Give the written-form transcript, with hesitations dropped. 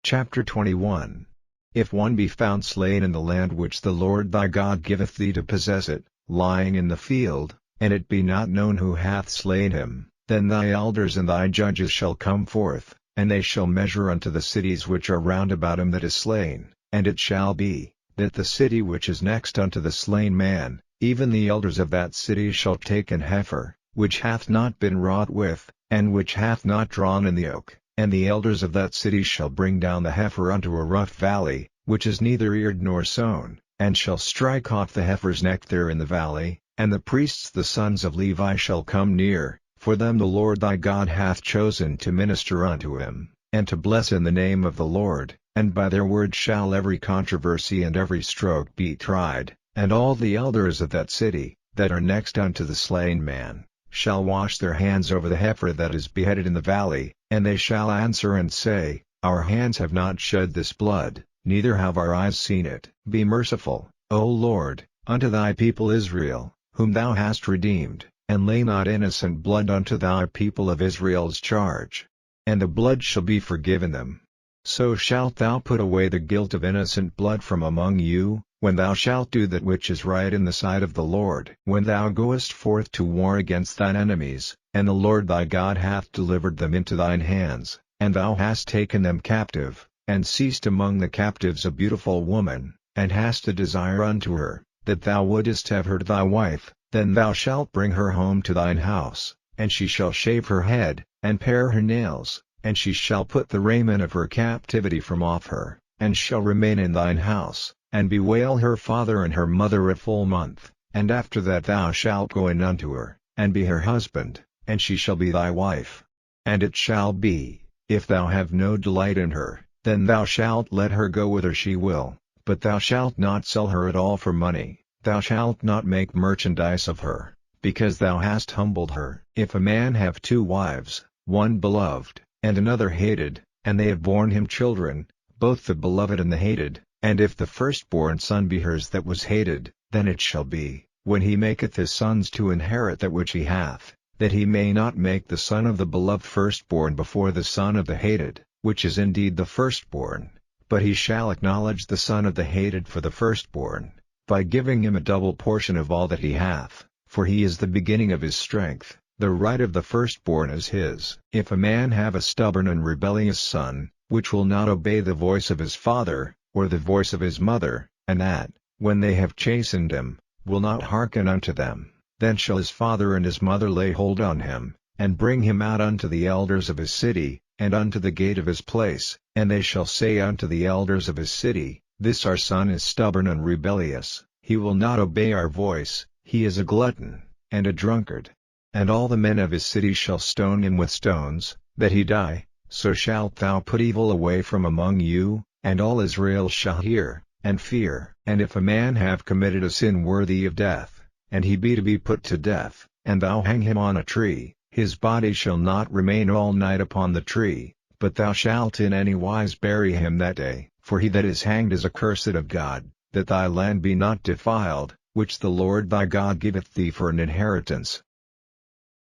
Chapter 21. If one be found slain in the land which the Lord thy God giveth thee to possess it, lying in the field, and it be not known who hath slain him, then thy elders and thy judges shall come forth, and they shall measure unto the cities which are round about him that is slain. And it shall be, that the city which is next unto the slain man, even the elders of that city shall take an heifer, which hath not been wrought with, and which hath not drawn in the yoke. And the elders of that city shall bring down the heifer unto a rough valley, which is neither eared nor sown, and shall strike off the heifer's neck there in the valley, and the priests the sons of Levi shall come near, for them the Lord thy God hath chosen to minister unto him, and to bless in the name of the Lord, and by their word shall every controversy and every stroke be tried, and all the elders of that city, that are next unto the slain man, shall wash their hands over the heifer that is beheaded in the valley, and they shall answer and say, Our hands have not shed this blood, neither have our eyes seen it. Be merciful, O Lord, unto thy people Israel, whom thou hast redeemed, and lay not innocent blood unto thy people of Israel's charge. And the blood shall be forgiven them. So shalt thou put away the guilt of innocent blood from among you, when thou shalt do that which is right in the sight of the Lord. When thou goest forth to war against thine enemies, and the Lord thy God hath delivered them into thine hands, and thou hast taken them captive, and seized among the captives a beautiful woman, and hast a desire unto her, that thou wouldest have her to thy wife, then thou shalt bring her home to thine house, and she shall shave her head, and pare her nails, and she shall put the raiment of her captivity from off her, and shall remain in thine house, and bewail her father and her mother a full month, and after that thou shalt go in unto her, and be her husband, and she shall be thy wife. And it shall be, if thou have no delight in her, then thou shalt let her go whither she will, but thou shalt not sell her at all for money, thou shalt not make merchandise of her, because thou hast humbled her. If a man have two wives, one beloved, and another hated, and they have borne him children, both the beloved and the hated, and if the firstborn son be hers that was hated, then it shall be, when he maketh his sons to inherit that which he hath, that he may not make the son of the beloved firstborn before the son of the hated, which is indeed the firstborn, but he shall acknowledge the son of the hated for the firstborn, by giving him a double portion of all that he hath, for he is the beginning of his strength. The right of the firstborn is his. If a man have a stubborn and rebellious son, which will not obey the voice of his father, or the voice of his mother, and that, when they have chastened him, will not hearken unto them, then shall his father and his mother lay hold on him, and bring him out unto the elders of his city, and unto the gate of his place, and they shall say unto the elders of his city, This our son is stubborn and rebellious, he will not obey our voice, he is a glutton, and a drunkard. And all the men of his city shall stone him with stones, that he die. So shalt thou put evil away from among you, and all Israel shall hear, and fear. And if a man have committed a sin worthy of death, and he be to be put to death, and thou hang him on a tree, his body shall not remain all night upon the tree, but thou shalt in any wise bury him that day. For he that is hanged is accursed of God, that thy land be not defiled, which the Lord thy God giveth thee for an inheritance.